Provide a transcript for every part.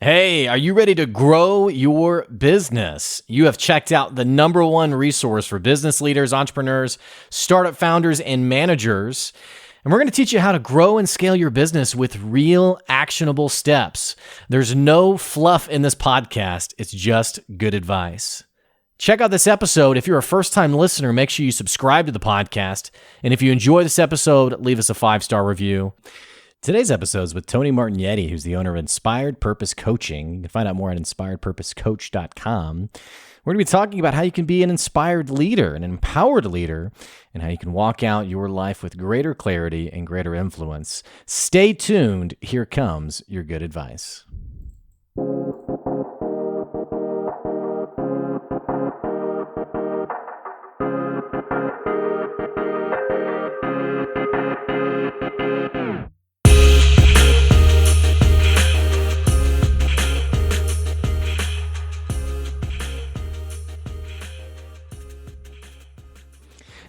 Hey, are you ready to grow your business? You have checked out the number one resource for business leaders, entrepreneurs, startup founders, and managers. And we're going to teach you how to grow and scale your business with real actionable steps. There's no fluff in this podcast. It's just good advice. Check out this episode. If you're a first-time listener, make sure you subscribe to the podcast. And if you enjoy this episode, leave us a 5-star review. Today's episode is with Tony Martignetti, who's the owner of Inspired Purpose Coaching. You can find out more at inspiredpurposecoach.com. We're going to be talking about how you can be an inspired leader, an empowered leader, and how you can walk out your life with greater clarity and greater influence. Stay tuned. Here comes your good advice.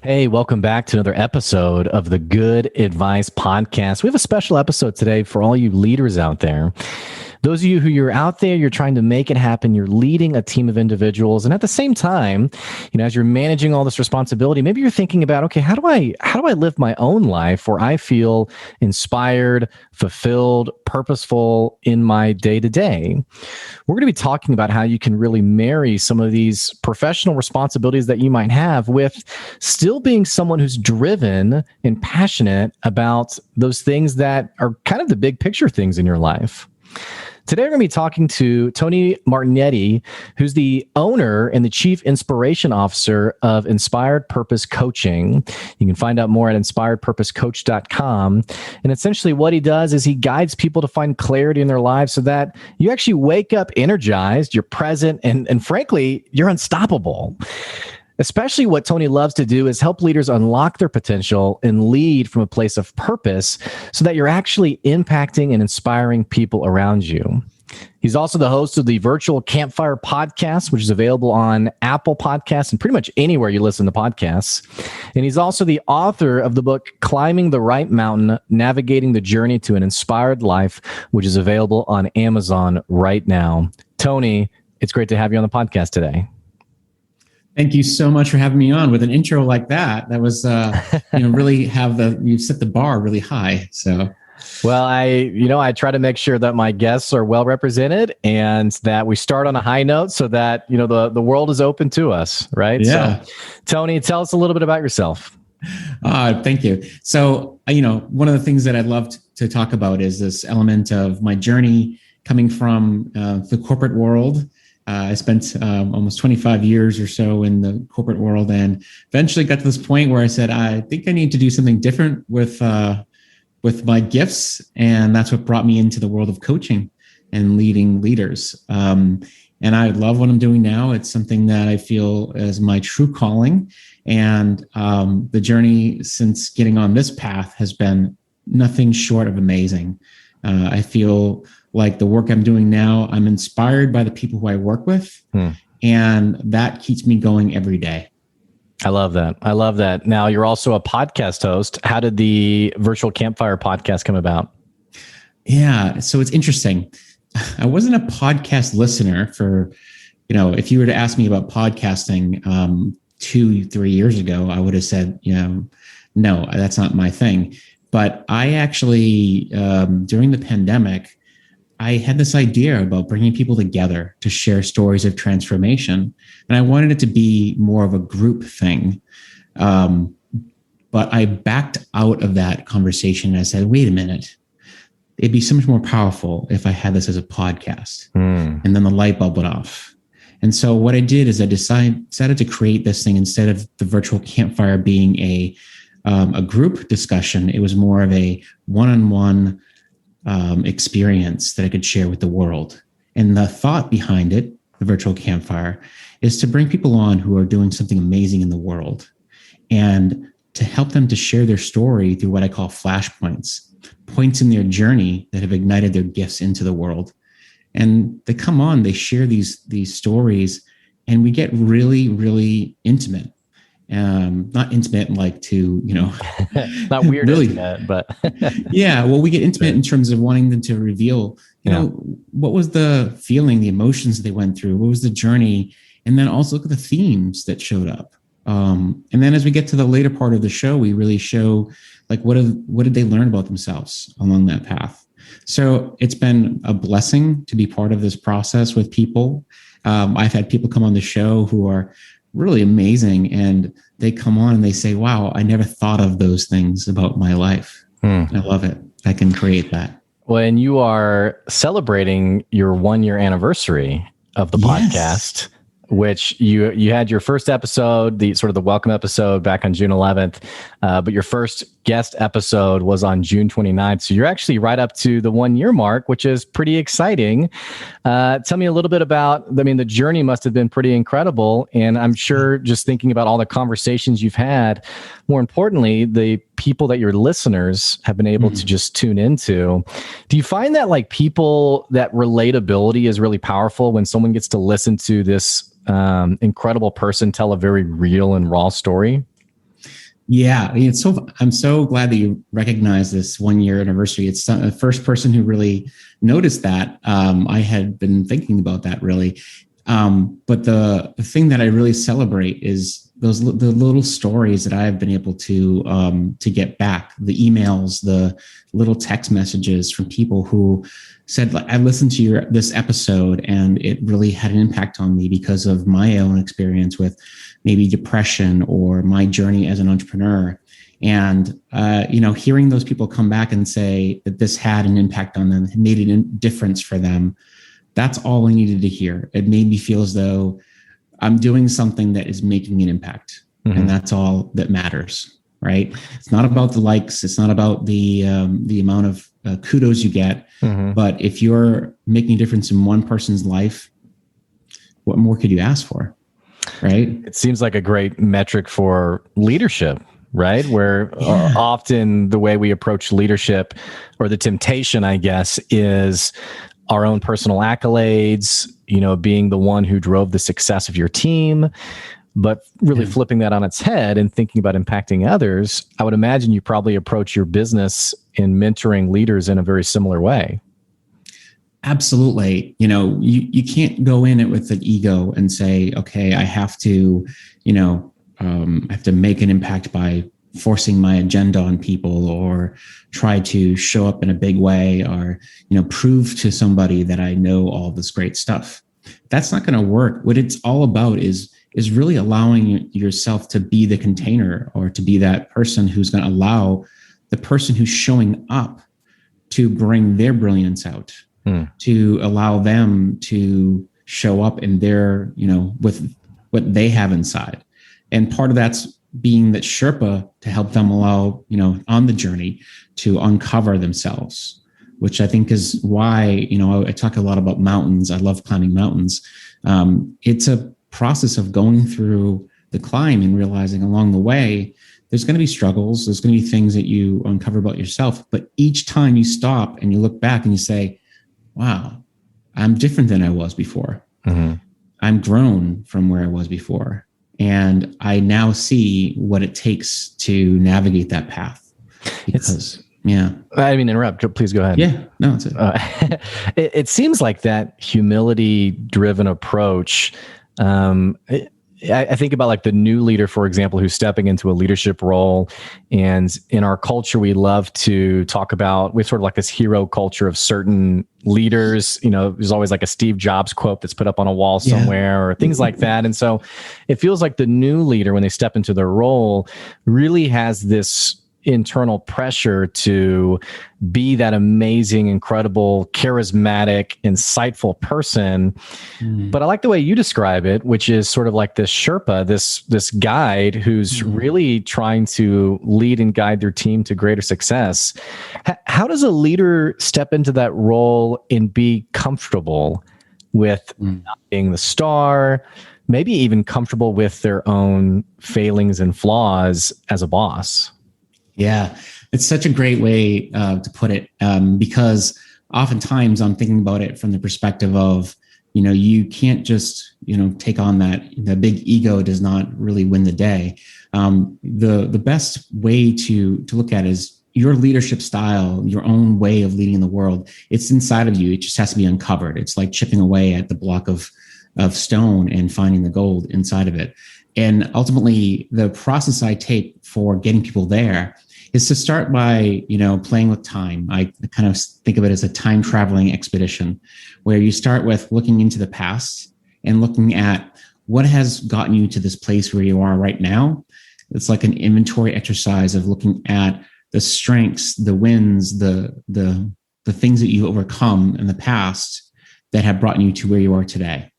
Hey, welcome back to another episode of the Good Advice Podcast. We have a special episode today for all you leaders out there. Those of you who you're out there, you're trying to make it happen. You're leading a team of individuals. And at the same time, as you're managing all this responsibility, maybe you're thinking about, okay, how do I live my own life where I feel inspired, fulfilled, purposeful in my day-to-day? We're going to be talking about how you can really marry some of these professional responsibilities that you might have with still being someone who's driven and passionate about those things that are kind of the big picture things in your life. Today, we're going to be talking to Tony Martignetti, who's the owner and the Chief Inspiration Officer of Inspired Purpose Coaching. You can find out more at inspiredpurposecoach.com. And essentially what he does is he guides people to find clarity in their lives so that you actually wake up energized, you're present, and frankly, you're unstoppable. Especially what Tony loves to do is help leaders unlock their potential and lead from a place of purpose so that you're actually impacting and inspiring people around you. He's also the host of the Virtual Campfire podcast, which is available on Apple Podcasts and pretty much anywhere you listen to podcasts. And he's also the author of the book, Climbing the Right Mountain, Navigating the Journey to an Inspired Life, which is available on Amazon right now. Tony, it's great to have you on the podcast today. Thank you so much for having me on with an intro like that. That was, really you've set the bar really high. So, well, I try to make sure that my guests are well represented and that we start on a high note so that, the world is open to us, right? Yeah. So, Tony, tell us a little bit about yourself. Thank you. So, one of the things that I'd love to talk about is this element of my journey coming from the corporate world. I spent almost 25 years or so in the corporate world and eventually got to this point where I said, I think I need to do something different with my gifts. And that's what brought me into the world of coaching and leading leaders. And I love what I'm doing now. It's something that I feel is my true calling. And the journey since getting on this path has been nothing short of amazing. I feel like the work I'm doing now, I'm inspired by the people who I work with, and that keeps me going every day. I love that. Now, you're also a podcast host. How did the Virtual Campfire podcast come about? Yeah, so it's interesting. I wasn't a podcast listener for, if you were to ask me about podcasting 2-3 years ago, I would have said, no, that's not my thing. But I actually, during the pandemic, I had this idea about bringing people together to share stories of transformation. And I wanted it to be more of a group thing. But I backed out of that conversation and I said, wait a minute, it'd be so much more powerful if I had this as a podcast. And then the light bulb went off. And so what I did is I decided to create this thing instead of the Virtual Campfire being a group discussion. It was more of a one-on-one experience that I could share with the world. And the thought behind it, the Virtual Campfire, is to bring people on who are doing something amazing in the world and to help them to share their story through what I call flashpoints, points in their journey that have ignited their gifts into the world. And they come on, they share these stories, and we get really, really intimate. not intimate like to, Not weird, really, intimate, but yeah. Well, we get intimate in terms of wanting them to reveal, what was the feeling, the emotions they went through, what was the journey, and then also look at the themes that showed up. And then as we get to the later part of the show, we really show like what did they learn about themselves along that path. So it's been a blessing to be part of this process with people. I've had people come on the show who are really amazing, and they come on and they say, wow, I never thought of those things about my life. I love it. I can create that. When you are celebrating your 1-year anniversary of the podcast, which you had your first episode, the sort of the welcome episode back on June 11th, but your first guest episode was on June 29th. So you're actually right up to the 1-year mark, which is pretty exciting. Tell me a little bit about, the journey must have been pretty incredible. And I'm sure just thinking about all the conversations you've had, more importantly, the people that your listeners have been able to just tune into. Do you find that like people, that relatability is really powerful when someone gets to listen to this incredible person tell a very real and raw story? Yeah, I'm so glad that you recognize this 1-year anniversary. It's the first person who really noticed that. I had been thinking about that really, but the thing that I really celebrate is the little stories that I've been able to get back, the emails, the little text messages from people who said, I listened to this episode and it really had an impact on me because of my own experience with maybe depression or my journey as an entrepreneur. And, hearing those people come back and say that this had an impact on them, made a difference for them. That's all I needed to hear. It made me feel as though I'm doing something that is making an impact. And that's all that matters, right? It's not about the likes. It's not about the amount of kudos you get. But if you're making a difference in one person's life, what more could you ask for? Right? It seems like a great metric for leadership, right? Where often the way we approach leadership, or the temptation, I guess, is our own personal accolades, being the one who drove the success of your team, but really flipping that on its head and thinking about impacting others. I would imagine you probably approach your business in mentoring leaders in a very similar way. Absolutely. You can't go in it with an ego and say, okay, I have to, make an impact by forcing my agenda on people, or try to show up in a big way, or, prove to somebody that I know all this great stuff. That's not going to work. What it's all about is really allowing yourself to be the container, or to be that person who's going to allow the person who's showing up to bring their brilliance out. To allow them to show up in their, with what they have inside. And part of that's being that Sherpa to help them allow, on the journey to uncover themselves, which I think is why, I talk a lot about mountains. I love climbing mountains. It's a process of going through the climb and realizing along the way, there's going to be struggles. There's going to be things that you uncover about yourself. But each time you stop and you look back and you say, wow, I'm different than I was before. I'm grown from where I was before. And I now see what it takes to navigate that path. Because, I didn't mean to interrupt. Please go ahead. Yeah, no, it's it. It seems like that humility-driven approach, I think about like the new leader, for example, who's stepping into a leadership role. And in our culture, we love to talk about, we sort of like this hero culture of certain leaders. There's always like a Steve Jobs quote that's put up on a wall somewhere, or things like that. And so it feels like the new leader, when they step into their role, really has this internal pressure to be that amazing, incredible, charismatic, insightful person. But I like the way you describe it, which is sort of like this Sherpa, this guide who's really trying to lead and guide their team to greater success. How does a leader step into that role and be comfortable with not being the star, maybe even comfortable with their own failings and flaws as a boss? Yeah, it's such a great way to put it, because oftentimes I'm thinking about it from the perspective of, you can't just, take on that big ego does not really win the day. The best way to look at it is your leadership style, your own way of leading the world. It's inside of you. It just has to be uncovered. It's like chipping away at the block of stone and finding the gold inside of it. And ultimately, the process I take for getting people there is to start by, playing with time. I kind of think of it as a time traveling expedition, where you start with looking into the past and looking at what has gotten you to this place where you are right now. It's like an inventory exercise of looking at the strengths, the wins, the things that you've overcome in the past that have brought you to where you are today.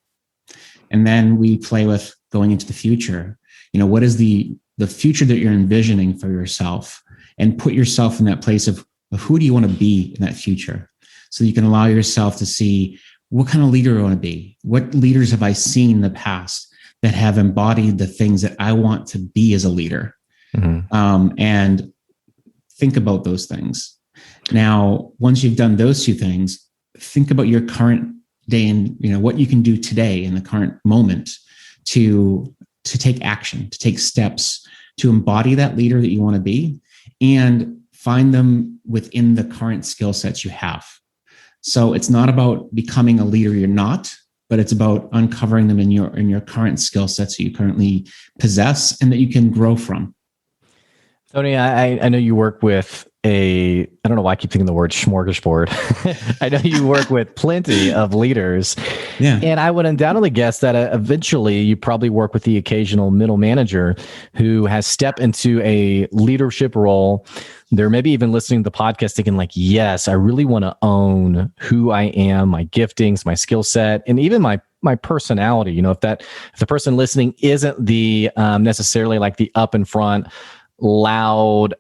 And then we play with going into the future. What is the future that you're envisioning for yourself, and put yourself in that place of who do you want to be in that future, so you can allow yourself to see what kind of leader I want to be. What leaders have I seen in the past that have embodied the things that I want to be as a leader? And think about those things. Now, once you've done those two things, think about your current day and what you can do today in the current moment to take action, to take steps, to embody that leader that you want to be, and find them within the current skill sets you have. So it's not about becoming a leader you're not, but it's about uncovering them in your current skill sets that you currently possess and that you can grow from. Tony, I know you work with I don't know why I keep thinking the word smorgasbord. I know you work with plenty of leaders. Yeah. And I would undoubtedly guess that eventually you probably work with the occasional middle manager who has stepped into a leadership role. They're maybe even listening to the podcast thinking like, yes, I really want to own who I am, my giftings, my skill set, and even my personality. If the person listening isn't the necessarily like the up in front, loud,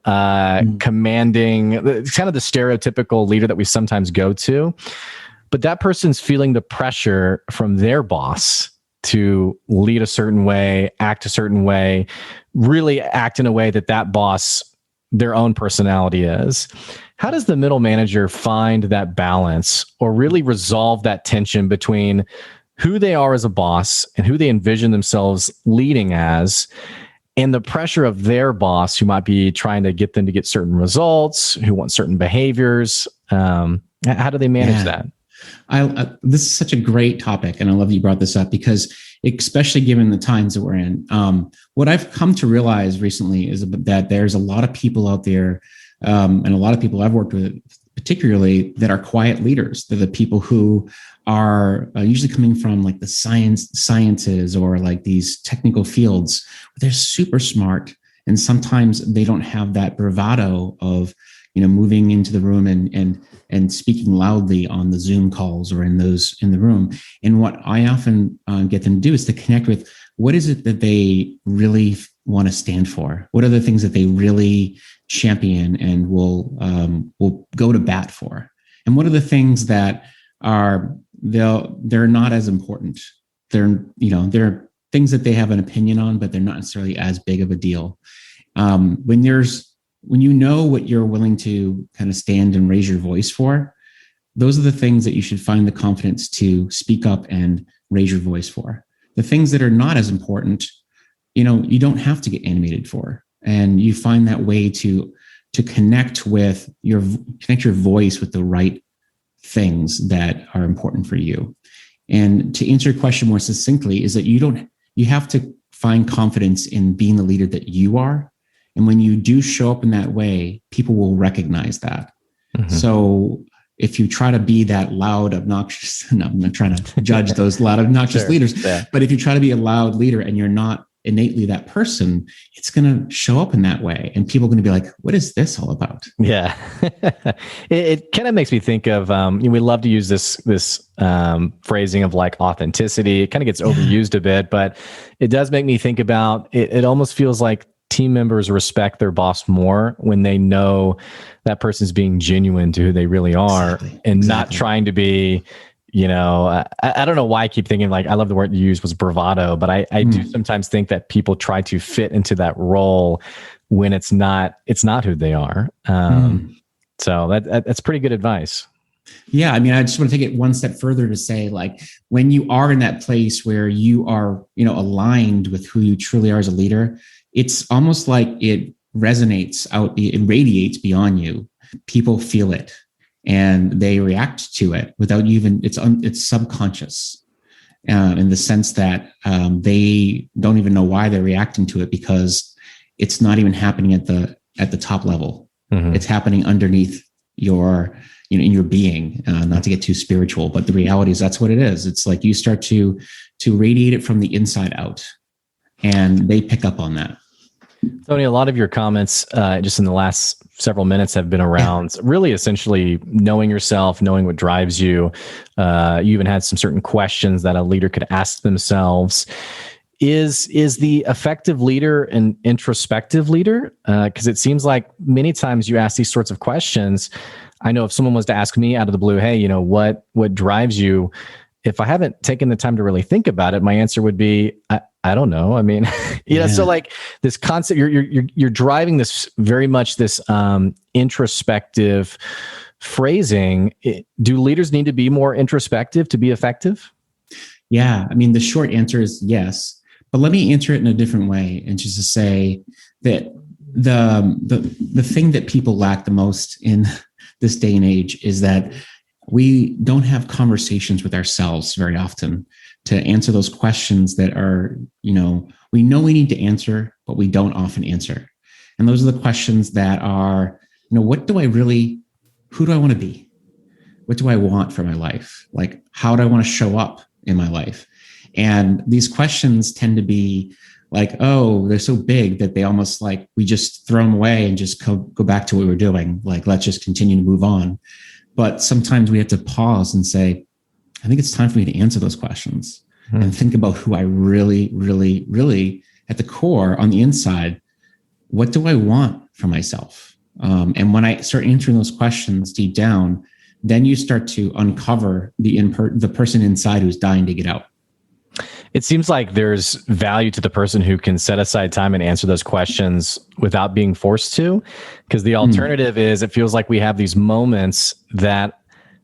commanding, kind of the stereotypical leader that we sometimes go to, but that person's feeling the pressure from their boss to lead a certain way, act a certain way, really act in a way that boss, their own personality is. How does the middle manager find that balance, or really resolve that tension between who they are as a boss and who they envision themselves leading as, and the pressure of their boss, who might be trying to get them to get certain results, who want certain behaviors? How do they manage that? This is such a great topic, and I love that you brought this up, because especially given the times that we're in, what I've come to realize recently is that there's a lot of people out there, and a lot of people I've worked with particularly, that are quiet leaders. They're the people who are usually coming from like the sciences or like these technical fields. They're super smart, and sometimes they don't have that bravado of moving into the room and speaking loudly on the Zoom calls or in the room. And what I often get them to do is to connect with what is it that they really want to stand for. What are the things that they really champion and will go to bat for? And what are the things that they're not as important? They're things that they have an opinion on, but they're not necessarily as big of a deal. When you know what you're willing to kind of stand and raise your voice for, those are the things that you should find the confidence to speak up and raise your voice for. The things that are not as important, you don't have to get animated for. And you find that way to connect your voice with the right things that are important for you. And to answer your question more succinctly is that you have to find confidence in being the leader that you are. And when you do show up in that way, people will recognize that. Mm-hmm. So if you try to be that loud, obnoxious, no, I'm not trying to judge those loud, obnoxious Sure. leaders, Yeah. But if you try to be a loud leader and you're not innately that person, it's going to show up in that way. And people are going to be like, what is this all about? Yeah. it kind of makes me think of, we love to use this phrasing of like authenticity. It kind of gets overused a bit, but it does make me think about it. It almost feels like team members respect their boss more when they know that person's being genuine to who they really are. Exactly. Not trying to be, I don't know why I keep thinking like, I love the word you used was bravado, but I do sometimes think that people try to fit into that role when it's not who they are. So that's pretty good advice. Yeah, I mean, I just want to take it one step further to say, like, when you are in that place where you are, aligned with who you truly are as a leader, it's almost like it resonates out, it radiates beyond you. People feel it and they react to it without even, it's subconscious, in the sense that they don't even know why they're reacting to it, because it's not even happening at the top level. Mm-hmm. It's happening underneath your, in your being, not to get too spiritual, but the reality is that's what it is. It's like you start to radiate it from the inside out, and they pick up on that. Tony, a lot of your comments just in the last several minutes have been around really essentially knowing yourself, knowing what drives you. You even had some certain questions that a leader could ask themselves. Is the effective leader an introspective leader? Because it seems like many times you ask these sorts of questions. I know if someone was to ask me out of the blue, hey, what drives you? If I haven't taken the time to really think about it, my answer would be, I don't know. I mean, so like this concept, you're driving this very much this introspective phrasing. Do leaders need to be more introspective to be effective? Yeah, I mean, the short answer is yes, but let me answer it in a different way, and just to say that the thing that people lack the most in this day and age is that we don't have conversations with ourselves very often to answer those questions that are, we know we need to answer, but we don't often answer. And those are the questions that are, who do I want to be? What do I want for my life? Like, how do I want to show up in my life? And these questions tend to be like, oh, they're so big that they almost like we just throw them away and just go back to what we're doing. Like, let's just continue to move on. But sometimes we have to pause and say, I think it's time for me to answer those questions and think about who I really, really, really at the core on the inside. What do I want for myself? And when I start answering those questions deep down, then you start to uncover the person inside who's dying to get out. It seems like there's value to the person who can set aside time and answer those questions without being forced to, because the alternative is it feels like we have these moments that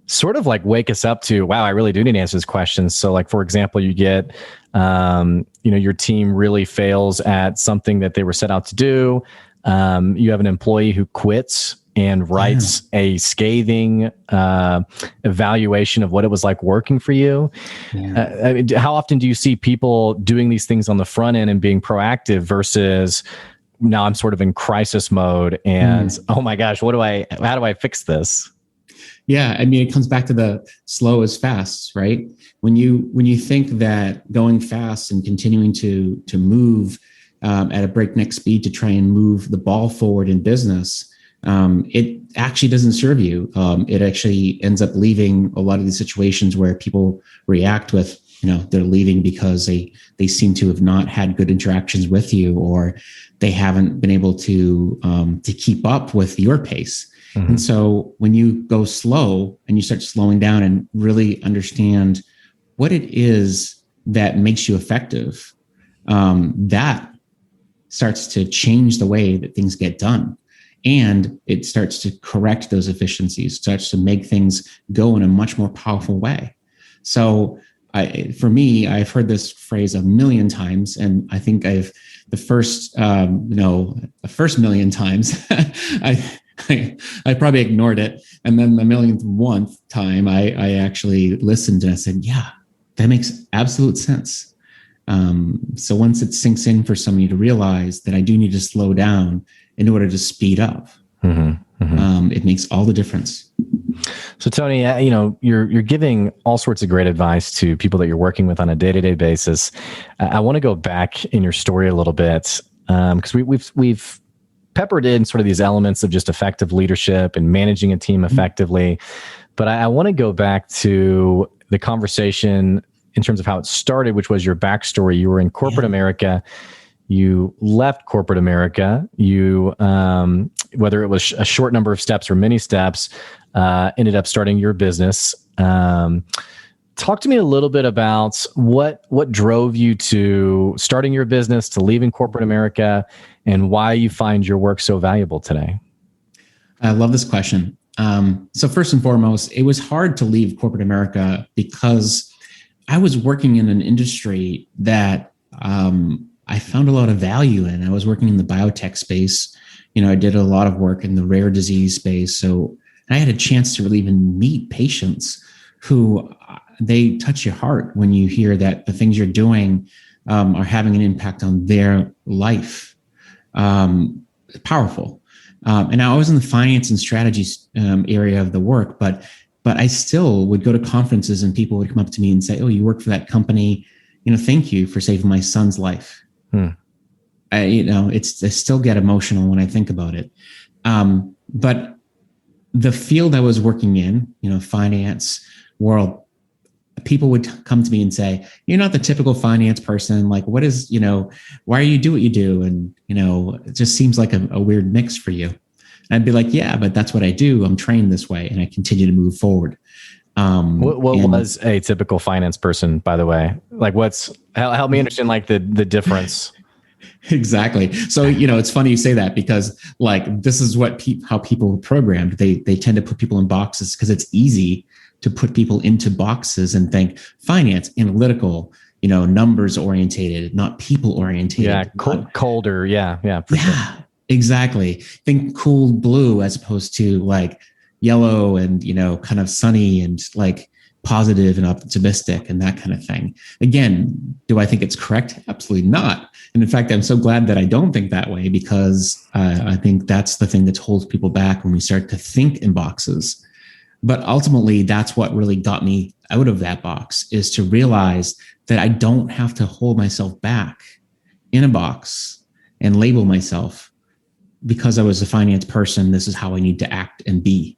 sort of like wake us up to, wow, I really do need to answer this question. So like, for example, you get, your team really fails at something that they were set out to do. You have an employee who quits and writes a scathing evaluation of what it was like working for you. I mean, how often do you see people doing these things on the front end and being proactive versus now I'm sort of in crisis mode and oh my gosh, how do I fix this? Yeah, I mean, it comes back to the slow is fast, right? When you think that going fast and continuing to move at a breakneck speed to try and move the ball forward in business, it actually doesn't serve you. It actually ends up leaving a lot of these situations where people react with, they're leaving because they seem to have not had good interactions with you, or they haven't been able to keep up with your pace. Mm-hmm. And so when you go slow and you start slowing down and really understand what it is that makes you effective, that starts to change the way that things get done. And it starts to correct those efficiencies, starts to make things go in a much more powerful way. So for me, I've heard this phrase a million times, and I think the first million times, I probably ignored it. And then the millionth one time I actually listened and I said, yeah, that makes absolute sense. So once it sinks in for somebody to realize that I do need to slow down in order to speed up, it makes all the difference. So Tony, you're giving all sorts of great advice to people that you're working with on a day-to-day basis. I want to go back in your story a little bit because we've peppered in sort of these elements of just effective leadership and managing a team effectively. But I want to go back to the conversation in terms of how it started, which was your backstory. You were in corporate America. You left corporate America. You, whether it was a short number of steps or many steps, ended up starting your business. Talk to me a little bit about what drove you to starting your business, to leaving corporate America, and why you find your work so valuable today. I love this question. So first and foremost, it was hard to leave corporate America because I was working in an industry that I found a lot of value in. I was working in the biotech space. I did a lot of work in the rare disease space. So I had a chance to really even meet patients who they touch your heart when you hear that the things you're doing are having an impact on their life. Powerful. And I was in the finance and strategy area of the work, but I still would go to conferences and people would come up to me and say, "Oh, you work for that company. Thank you for saving my son's life." I still get emotional when I think about it. But the field I was working in, finance world, people would come to me and say, "You're not the typical finance person. Like, why do you do what you do?" And, it just seems like a weird mix for you. And I'd be like, "Yeah, but that's what I do. I'm trained this way." And I continue to move forward. What was a typical finance person, by the way? Like help me understand like the difference. Exactly. So, it's funny you say that because like, this is how people are programmed. They tend to put people in boxes because it's easy to put people into boxes and think finance, analytical, numbers orientated, not people orientated. Yeah. Colder. Yeah. Yeah. Sure. Exactly. Think cool blue as opposed to like yellow and, kind of sunny and like positive and optimistic and that kind of thing. Again, do I think it's correct? Absolutely not. And in fact, I'm so glad that I don't think that way because I think that's the thing that holds people back when we start to think in boxes. But ultimately, that's what really got me out of that box, is to realize that I don't have to hold myself back in a box and label myself because I was a finance person. This is how I need to act and be.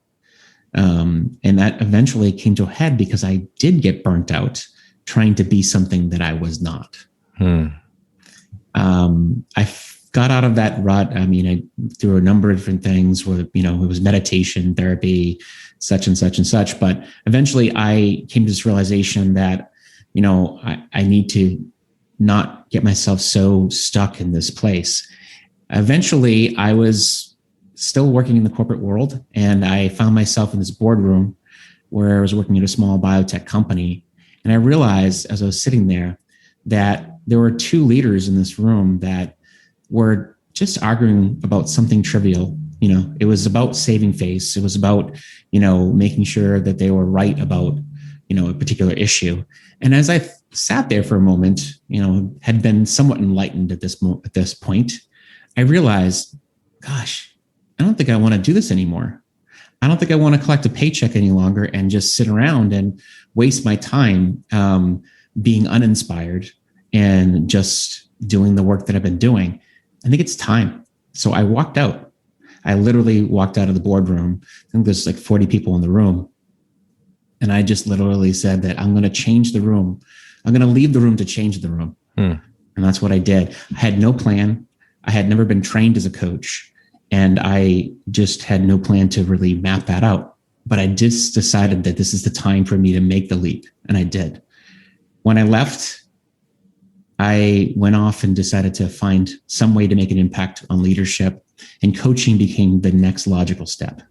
And that eventually came to a head because I did get burnt out trying to be something that I was not. I got out of that rut. I mean, I through a number of different things where, it was meditation, therapy, such and such and such. But eventually I came to this realization that, I need to not get myself so stuck in this place. Eventually I was still working in the corporate world and I found myself in this boardroom where I was working at a small biotech company. And I realized as I was sitting there that there were two leaders in this room that were just arguing about something trivial. It was about saving face. It was about, making sure that they were right about, a particular issue. And as I sat there for a moment, had been somewhat enlightened at this point, I realized, gosh, I don't think I want to do this anymore. I don't think I want to collect a paycheck any longer and just sit around and waste my time being uninspired and just doing the work that I've been doing. I think it's time. So I walked out. I literally walked out of the boardroom. I think there's like 40 people in the room. And I just literally said that I'm going to change the room. I'm going to leave the room to change the room. And that's what I did. I had no plan. I had never been trained as a coach. And I just had no plan to really map that out. But I just decided that this is the time for me to make the leap. And I did. When I left, I went off and decided to find some way to make an impact on leadership, and coaching became the next logical step.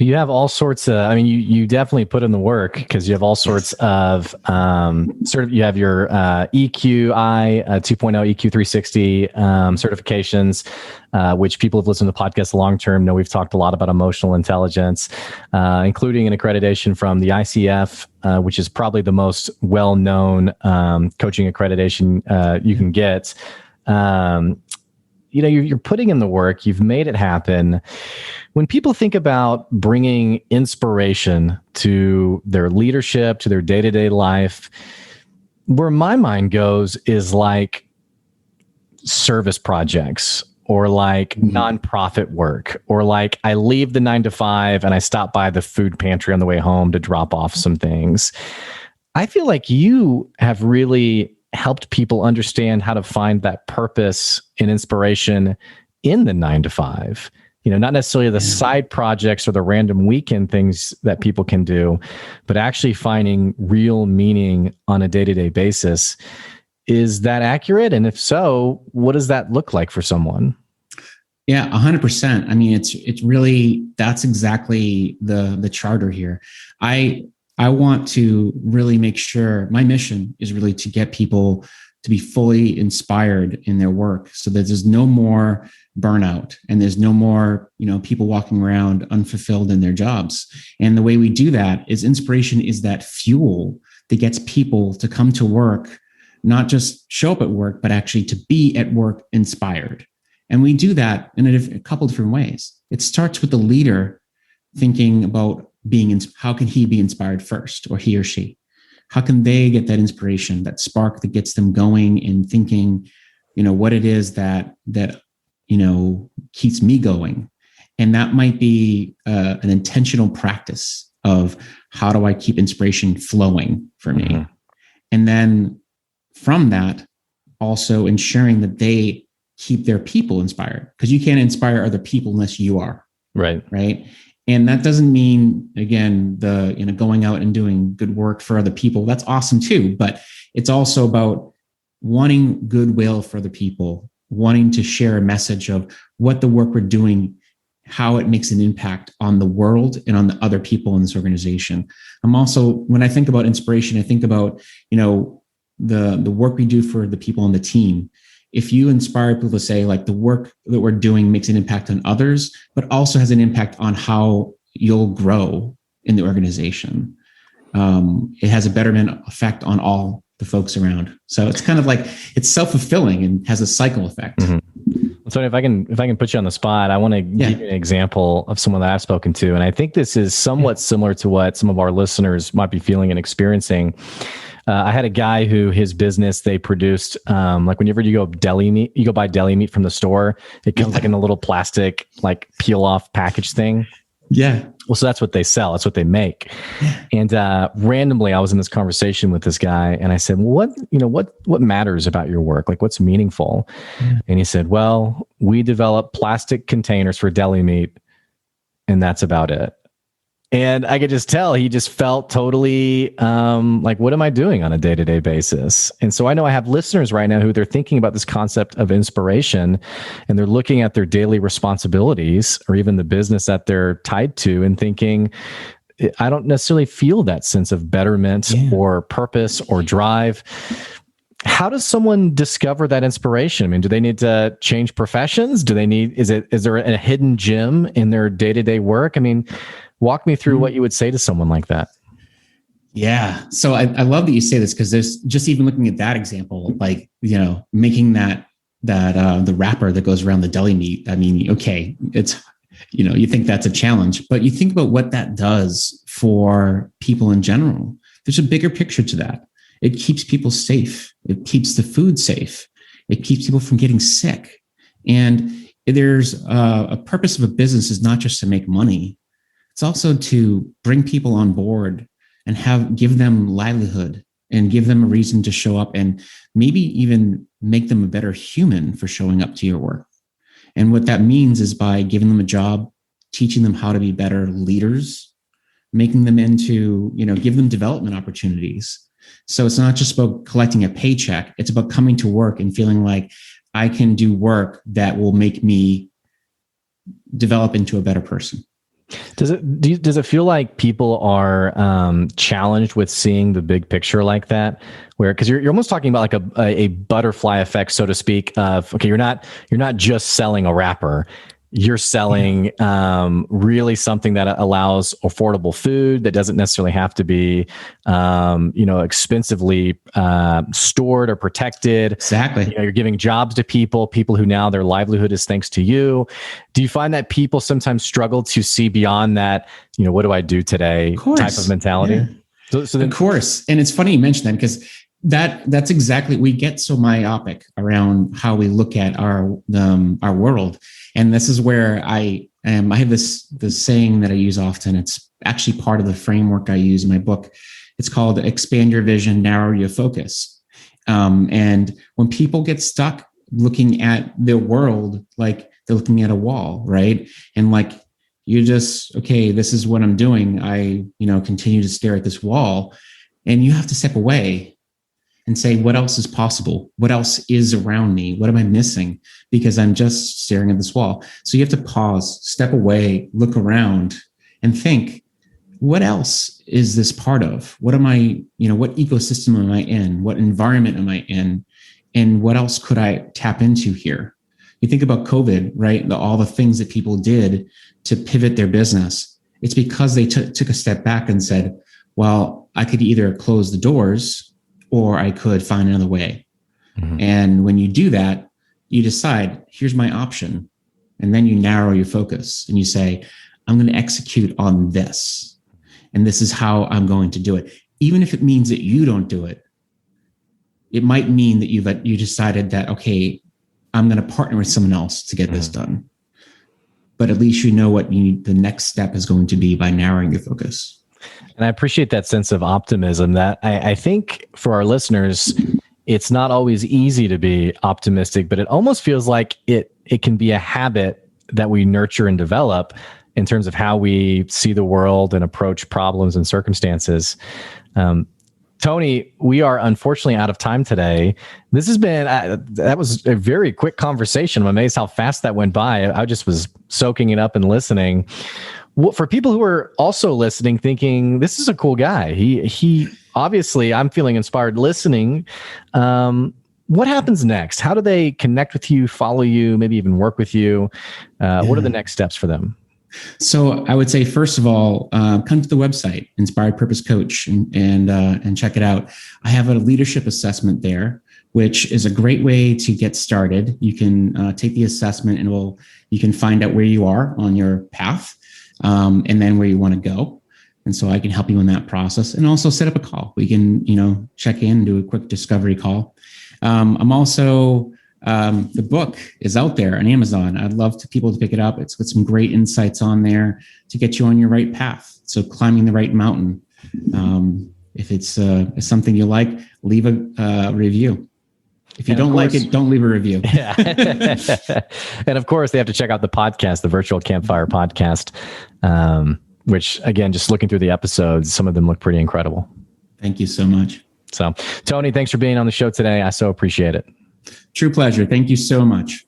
You have all sorts of, you definitely put in the work because you have all sorts of, you have your EQI 2.0, EQ 360 certifications, which people have listened to the podcast long-term know we've talked a lot about emotional intelligence, including an accreditation from the ICF, which is probably the most well-known coaching accreditation you can get. You're putting in the work, you've made it happen. When people think about bringing inspiration to their leadership, to their day-to-day life, where my mind goes is like service projects or like nonprofit work, or like I leave the 9 to 5 and I stop by the food pantry on the way home to drop off some things. I feel like you have really helped people understand how to find that purpose and inspiration in the 9 to 5. Not necessarily the side projects or the random weekend things that people can do, but actually finding real meaning on a day-to-day basis. Is that accurate? And if so, what does that look like for someone? Yeah, 100%. I mean, it's really, that's exactly the charter here. I I want to really make sure my mission is really to get people to be fully inspired in their work, so that there's no more burnout and there's no more, people walking around unfulfilled in their jobs. And the way we do that is inspiration is that fuel that gets people to come to work, not just show up at work, but actually to be at work inspired. And we do that in a couple different ways. It starts with the leader thinking about how can he be inspired first, or he or she? How can they get that inspiration, that spark that gets them going and thinking, what it is that keeps me going? And that might be an intentional practice of how do I keep inspiration flowing for me? Mm-hmm. And then from that, also ensuring that they keep their people inspired, because you can't inspire other people unless you are. Right. And that doesn't mean, again, going out and doing good work for other people. That's awesome too. But it's also about wanting goodwill for other people, wanting to share a message of what the work we're doing, how it makes an impact on the world and on the other people in this organization. I'm also, when I think about inspiration, I think about, the work we do for the people on the team. If you inspire people to say, like, the work that we're doing makes an impact on others, but also has an impact on how you'll grow in the organization, it has a betterment effect on all the folks around. So it's kind of like, it's self-fulfilling and has a cycle effect. Mm-hmm. So if I can put you on the spot, I want to give you an example of someone that I've spoken to. And I think this is somewhat similar to what some of our listeners might be feeling and experiencing. I had a guy who his business, they produced, like whenever you go buy deli meat from the store, it comes like in a little plastic, like peel off package thing. Yeah. Well, so that's what they sell. That's what they make. And randomly, I was in this conversation with this guy, and I said, well, what matters about your work? Like, what's meaningful? Yeah. And he said, well, we develop plastic containers for deli meat, and that's about it. And I could just tell he just felt totally like, what am I doing on a day-to-day basis? And so I know I have listeners right now who they're thinking about this concept of inspiration, and they're looking at their daily responsibilities or even the business that they're tied to and thinking, I don't necessarily feel that sense of betterment or purpose or drive. How does someone discover that inspiration? I mean, do they need to change professions? Is there a hidden gem in their day-to-day work? I mean, walk me through what you would say to someone like that. Yeah. So I love that you say this, because there's just, even looking at that example, like, making that the wrapper that goes around the deli meat. I mean, okay, it's, you think that's a challenge, but you think about what that does for people in general. There's a bigger picture to that. It keeps people safe. It keeps the food safe. It keeps people from getting sick. And there's a purpose of a business is not just to make money. It's also to bring people on board and give them livelihood and give them a reason to show up, and maybe even make them a better human for showing up to your work. And what that means is by giving them a job, teaching them how to be better leaders, making them give them development opportunities. So it's not just about collecting a paycheck. It's about coming to work and feeling like I can do work that will make me develop into a better person. Does it feel like people are challenged with seeing the big picture like that? Because you're almost talking about like a butterfly effect, so to speak. Of, okay, you're not just selling a wrapper. You're selling really something that allows affordable food that doesn't necessarily have to be, expensively stored or protected. Exactly. You're giving jobs to people who now their livelihood is thanks to you. Do you find that people sometimes struggle to see beyond that, what do I do today type of mentality? Yeah. So then, of course. And it's funny you mentioned that, because that's exactly, we get so myopic around how we look at our world. And this is where I have this saying that I use often. It's actually part of the framework I use in my book. It's called expand your vision, narrow your focus. And when people get stuck looking at their world, like they're looking at a wall, right? And like, you just, okay, this is what I'm doing. I, continue to stare at this wall, and you have to step away. and say, what else is possible? What else is around me? What am I missing? Because I'm just staring at this wall. So you have to pause, step away, look around, and think, what else is this part of? What am I, what ecosystem am I in? What environment am I in? And what else could I tap into here? You think about COVID, right? All the things that people did to pivot their business. It's because they took a step back and said, well, I could either close the doors or I could find another way. Mm-hmm. And when you do that, you decide, here's my option. And then you narrow your focus and you say, I'm going to execute on this. And this is how I'm going to do it. Even if it means that you don't do it, it might mean that you decided that, okay, I'm going to partner with someone else to get this done. But at least you know what the next step is going to be by narrowing your focus. And I appreciate that sense of optimism that I think for our listeners, it's not always easy to be optimistic, but it almost feels like it can be a habit that we nurture and develop in terms of how we see the world and approach problems and circumstances. Tony, we are unfortunately out of time today. This has been, that was a very quick conversation. I'm amazed how fast that went by. I just was soaking it up and listening. Well, for people who are also listening, thinking this is a cool guy, he obviously, I'm feeling inspired listening. What happens next? How do they connect with you, follow you, maybe even work with you? What are the next steps for them? So I would say, first of all, come to the website, Inspired Purpose Coach, and check it out. I have a leadership assessment there, which is a great way to get started. You can take the assessment and you can find out where you are on your path. And then where you want to go. And so I can help you in that process and also set up a call. We can, check in and do a quick discovery call. I'm also, the book is out there on Amazon. I'd love people to pick it up. It's got some great insights on there to get you on your right path. So climbing the right mountain. If it's something you like, leave a review. If you don't like it, don't leave a review. Yeah. And of course, they have to check out the podcast, the Virtual Campfire podcast, which, again, just looking through the episodes, some of them look pretty incredible. Thank you so much. So, Tony, thanks for being on the show today. I so appreciate it. True pleasure. Thank you so much.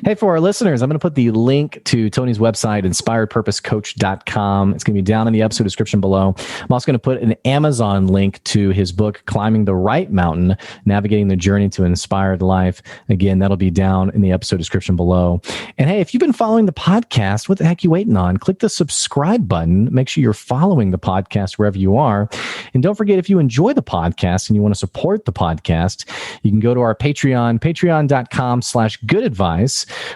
Hey, for our listeners, I'm going to put the link to Tony's website, inspiredpurposecoach.com. It's going to be down in the episode description below. I'm also going to put an Amazon link to his book, Climbing the Right Mountain, Navigating the Journey to an Inspired Life. Again, that'll be down in the episode description below. And hey, if you've been following the podcast, what the heck are you waiting on? Click the subscribe button. Make sure you're following the podcast wherever you are. And don't forget, if you enjoy the podcast and you want to support the podcast, you can go to our Patreon, patreon.com/goodadvice,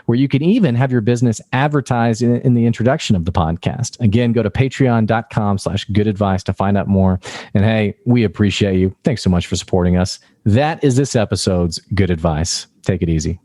where you can even have your business advertised in the introduction of the podcast. Again, go to patreon.com/goodadvice to find out more. And hey, we appreciate you. Thanks so much for supporting us. That is this episode's Good Advice. Take it easy.